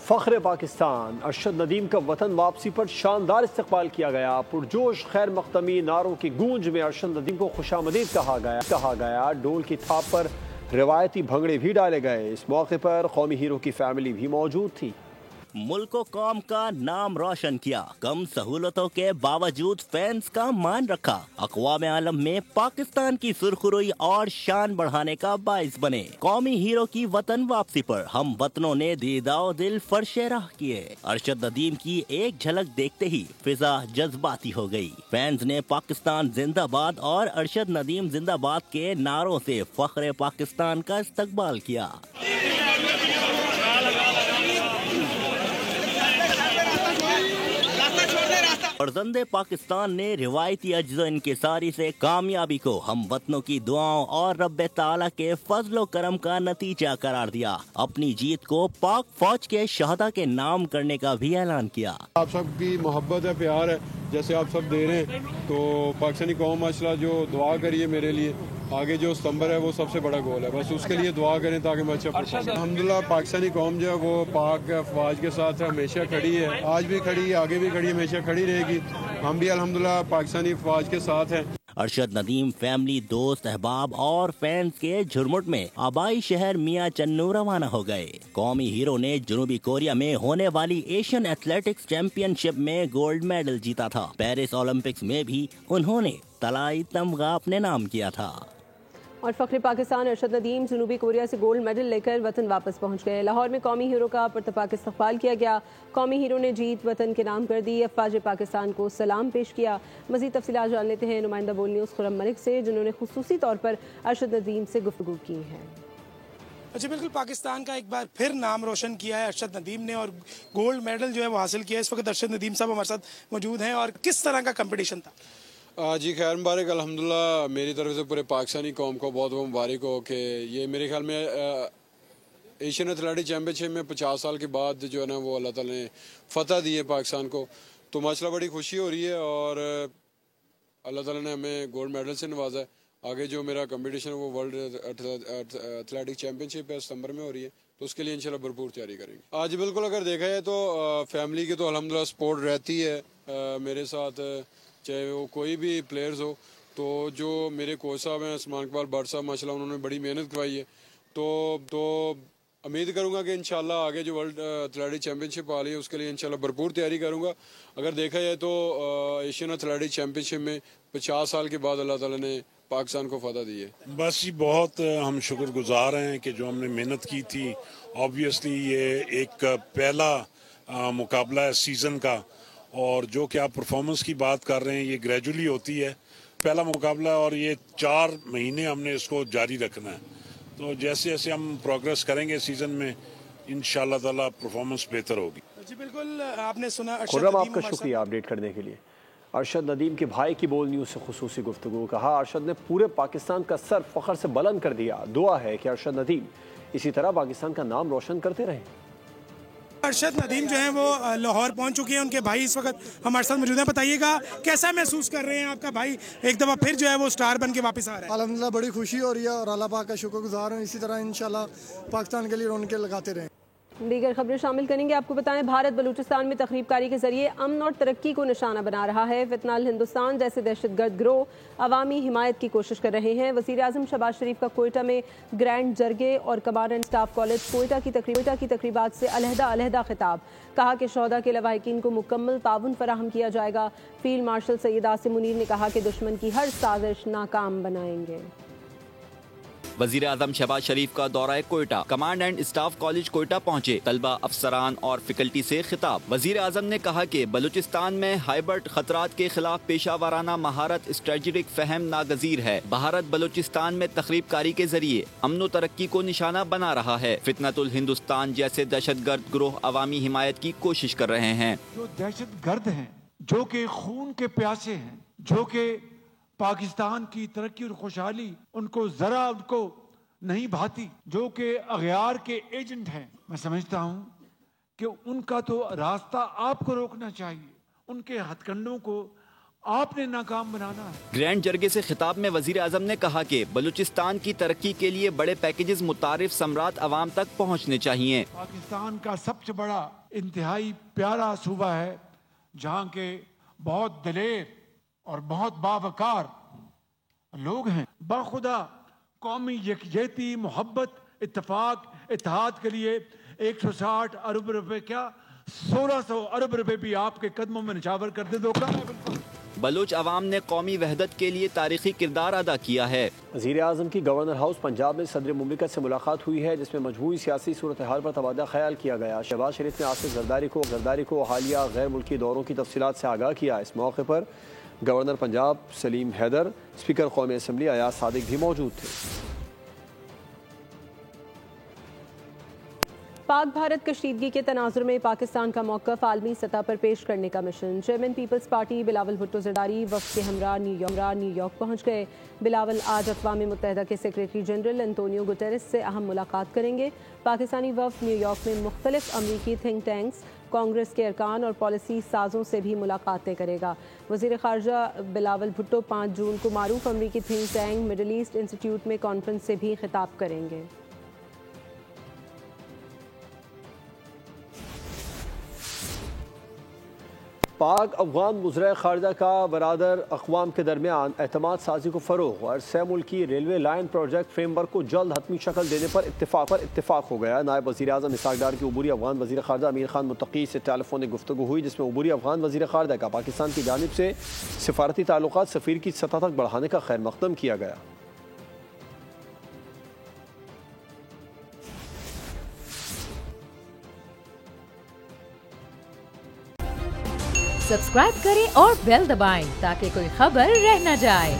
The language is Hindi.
फ़ख्र पाकिस्तान अरशद नदीम का वतन वापसी पर शानदार इस्तकबाल किया गया। पुरजोश खैर मख्तमी नारों की गूंज में अरशद नदीम को खुशामदीद कहा गया। डोल की थाप पर रिवायती भंगड़े भी डाले गए। इस मौके पर कौमी हीरो की फैमिली भी मौजूद थी। मुल्क व कौम का नाम रोशन किया, कम सहूलतों के बावजूद फैंस का मान रखा, अक़वाम आलम में पाकिस्तान की सुरखरुई और शान बढ़ाने का बाइस बने। कौमी हीरो की वतन वापसी पर हम वतनों ने दीदाओ दिल फर्शे राह किए। अरशद नदीम की एक झलक देखते ही फिजा जज्बाती हो गई। फैंस ने पाकिस्तान जिंदाबाद और अरशद नदीम जिंदाबाद के नारों से फ़ख्र पाकिस्तान का इस्तकबाल किया। फर्जंदे पाकिस्तान ने रिवायती अज्जा इंकिसारी से कामयाबी को हम वतनों की दुआओं और रब्बे ताला के फजलो करम का नतीजा करार दिया। अपनी जीत को पाक फौज के शहदा के नाम करने का भी ऐलान किया। आप सबकी मोहब्बत है, प्यार है, जैसे आप सब दे रहे हैं, तो पाकिस्तानी कौम माशाल्लाह जो दुआ करिए मेरे लिए, आगे जो सितंबर है वो सबसे बड़ा गोल है, बस उसके लिए दुआ करें ताकि मैं अच्छा परफॉर्म। अल्हम्दुलिल्लाह पाकिस्तानी कौम जो है वो पाक अफवाज के साथ हमेशा खड़ी है, आज भी खड़ी है, आगे भी खड़ी है, हमेशा खड़ी रहेगी। हम भी अल्हम्दुलिल्लाह पाकिस्तानी अफवाज के साथ हैं। अरशद नदीम फैमिली, दोस्त, अहबाब और फैंस के झुरमुट में आबाई शहर मियां चन्नू रवाना हो गए। कौमी हीरो ने जनूबी कोरिया में होने वाली एशियन एथलेटिक्स चैंपियनशिप में गोल्ड मेडल जीता था। पेरिस ओलंपिक्स में भी उन्होंने तलाई तमगा अपने नाम किया था। और फ़ख्र पाकिस्तान अरशद नदीम जनूबी कोरिया से गोल्ड मेडल लेकर वतन वापस पहुंच गए। लाहौर में कौमी हीरो का पुरतपाक इस्तकबाल किया गया। कौमी हीरो ने जीत वतन के नाम कर दी। अफवाज पाकिस्तान को सलाम पेश किया। मज़ीद तफसीलात जान लेते हैं नुमाइंदा बोल न्यूज़ खुर्रम मलिक से, जिन्होंने खुसूसी तौर पर अरशद नदीम से गुफ्तगू की है। अच्छा, बिल्कुल पाकिस्तान का एक बार फिर नाम रोशन किया है अरशद नदीम ने और गोल्ड मेडल जो है वो हासिल किया है। इस वक्त अरशद नदीम साहब हमारे साथ मौजूद हैं। और किस तरह का कंपटीशन था? जी खैर मुबारक, अल्हम्दुलिल्लाह मेरी तरफ से पूरे पाकिस्तानी कौम को बहुत बहुत मुबारक हो कि ये मेरे ख्याल में एशियन एथलेटिक चैम्पियनशिप में 50 साल के बाद जो है ना वो अल्लाह ताला ने फ़तह दी है पाकिस्तान को, तो माशाल्लाह बड़ी खुशी हो रही है और अल्लाह ताला ने हमें गोल्ड मेडल से नवाजा है। आगे जो मेरा कंपटीशन है वो वर्ल्ड एथलेटिक चैम्पियनशिप है, सितंबर में हो रही है, तो उसके लिए इंशाल्लाह भरपूर तैयारी करेंगे। आज बिल्कुल अगर देखा जाए तो फैमिली की तो अल्हम्दुलिल्लाह सपोर्ट रहती है मेरे साथ, चाहे वो कोई भी प्लेयर्स हो। तो जो मेरे कोच साहब हैं उस्मान इकबाल भट्ट साहब, माशाल्लाह उन्होंने बड़ी मेहनत करवाई है, तो उम्मीद करूंगा कि इंशाल्लाह आगे जो वर्ल्ड एथलेटिक चैम्पियनशिप आ रही है उसके लिए इंशाल्लाह भरपूर तैयारी करूंगा। अगर देखा जाए तो एशियन एथलेटिक चैम्पियनशिप में 50 साल के बाद अल्लाह ताला ने पाकिस्तान को फ़तह दी है। बस ये बहुत हम शुक्रगुजार हैं कि जो हमने मेहनत की थी। ऑब्वियसली ये एक पहला मुकाबला है सीज़न का, और जो कि आप परफॉर्मेंस की बात कर रहे हैं ये ग्रेजुअली होती है, पहला मुकाबला है और ये 4 महीने हमने इसको जारी रखना है। तो जैसे जैसे हम प्रोग्रेस करेंगे सीज़न में इंशाल्लाह ताला परफॉर्मेंस बेहतर होगी। जी बिल्कुल, आपने सुना खुर्रम, आपका शुक्रिया अपडेट करने के लिए। अरशद नदीम के भाई की बोल न्यूज़ से खुसूसी गुफ्तगू। कहा, अरशद ने पूरे पाकिस्तान का सर फ़ख्र से बुलंद कर दिया। दुआ है कि अरशद नदीम इसी तरह पाकिस्तान का नाम रोशन करते रहें। अरशद नदीम जो है वो लाहौर पहुंच चुके हैं। उनके भाई इस वक्त हमारे साथ मौजूद हैं। बताइएगा कैसा महसूस कर रहे हैं? आपका भाई एक दफ़ा फिर जो है वो स्टार बन के वापस आ रहा है। अल्हम्दुलिल्लाह बड़ी खुशी हो रही है और अल्लाह पाक का शुक्रगुजार हूँ। इसी तरह इंशाल्लाह पाकिस्तान के लिए रौनकें लगाते रहें। दीगर खबरें शामिल करेंगे। आपको बताएं, भारत बलूचिस्तान में तखरीबकारी के जरिए अमन और तरक्की को निशाना बना रहा है। फितनाल हिंदुस्तान जैसे दहशतगर्द गिरोह अवामी हिमायत की कोशिश कर रहे हैं। वज़ीर आज़म शहबाज शरीफ का कोयटा में ग्रैंड जरगे और command and staff college Quetta की तकरीबात से अलहदा खिताब। कहा कि शोहदा के लवाहिकीन को मुकम्मल ताउन फराहम किया जाएगा। फील्ड मार्शल सैयद आसिम मुनीर ने कहा कि दुश्मन की हर साजिश नाकाम बनाएंगे। वज़ीर आज़म शहबाज शरीफ का दौरा Quetta, command and staff college Quetta पहुँचे, तलबा, अफसरान और फैकल्टी से खिताब। वज़ीर आज़म ने कहा कि बलूचिस्तान में हाइब्रिड खतरात के खिलाफ पेशा वाराना महारत स्ट्रेटेजिक फहम नागजीर है। भारत बलूचिस्तान में तखरीबकारी के जरिए अमन व तरक्की को निशाना बना रहा है। फितनतुल हिंदुस्तान जैसे दहशतगर्द गिरोह अवामी हिमायत की कोशिश कर रहे हैं। जो दहशतगर्द हैं, जो के खून के प्यासे हैं, जो के पाकिस्तान की तरक्की और खुशहाली उनको जरा उनको नहीं भाती, जो कि अगयार के एजेंट हैं, मैं समझता हूं कि उनका तो रास्ता आपको रोकना चाहिए। उनके हथकंडों को आपने नाकाम बनाना है। ग्रैंड जरगे से खिताब में वजीर आजम ने कहा कि बलूचिस्तान की तरक्की के लिए बड़े पैकेजेस मुतारिफ सम्राट अवाम तक पहुँचने चाहिए। पाकिस्तान का सबसे बड़ा इंतहाई प्यारा सूबा है जहाँ के बहुत दिलेर और बहुत बावकार लोग हैं। बाखुदा कौमी यकजहती, मोहब्बत, इत्तेफाक, इत्तेहाद के लिए 160 अरब रुपए क्या 1600 अरब रुपए भी आपके कदमों में निछावर कर दे। धोखा है बिल्कुल। बलूच अवाम ने कौमी वहदत के लिए तारीखी किरदार अदा किया है। वज़ीर आज़म की गवर्नर हाउस पंजाब में सदर मुमलिकत से मुलाकात हुई है, जिसमें मजमूई सियासी सूरत हाल पर तबादला ख्याल किया गया। शहबाज शरीफ ने आसिफ जरदारी को हालिया गैर मुल्की दौरों की तफसीलात से आगाह किया। इस मौके पर गवर्नर पंजाब सलीम हैदर, स्पीकर कौमी असम्बली अयाज सादिक भी मौजूद थे। पाक भारत कशीदगी के तनाजुर में पाकिस्तान का मौक़िफ़ आलमी सतह पर पेश करने का मिशन। Chairman People's Party Bilawal Bhutto Zardari वफ़द के हमरा न्यूयॉर्क पहुँच गए। बिलावल आज अक़वाम मुत्तहिदा के सेक्रेटरी जनरल एंटोनियो गुटेरेस से अहम मुलाकात करेंगे। पाकिस्तानी वफ़द न्यूयॉर्क में मुख्तलिफ अमरीकी थिंक टैंक्स, कांग्रेस के अरकान और पॉलिसी साजों से भी मुलाकातें करेगा। वज़ीर ख़ारजा बिलावल भुट्टो 5 जून को मारूफ अमरीकी think tank middle east institute में कॉन्फ्रेंस से भी खिताब करेंगे। पाक अफगान वज़ीर ख़ारजा का बरादर अक़वाम के दरमियान एतमाद साजी को फ़रोग़ और सह मुल्की रेलवे लाइन प्रोजेक्ट फ्रेमवर्क को जल्द हतमी शक्ल देने पर इत्तेफाक हो गया। नायब वज़ीर आज़म इसहाक़ डार की उबूरी अफगान वज़ीर ख़ारजा अमीर खान मुत्तकी से टेलीफोनिक गुफ्तगू हुई, जिसमें उबूरी अफगान वज़ीर ख़ारजा का पाकिस्तान की जानिब से सिफारती ताल्लुक़ात सफ़ीर की सतह तक बढ़ाने का खैर मक़दम किया गया। सब्सक्राइब करें और बेल दबाएं ताकि कोई खबर रह न जाए।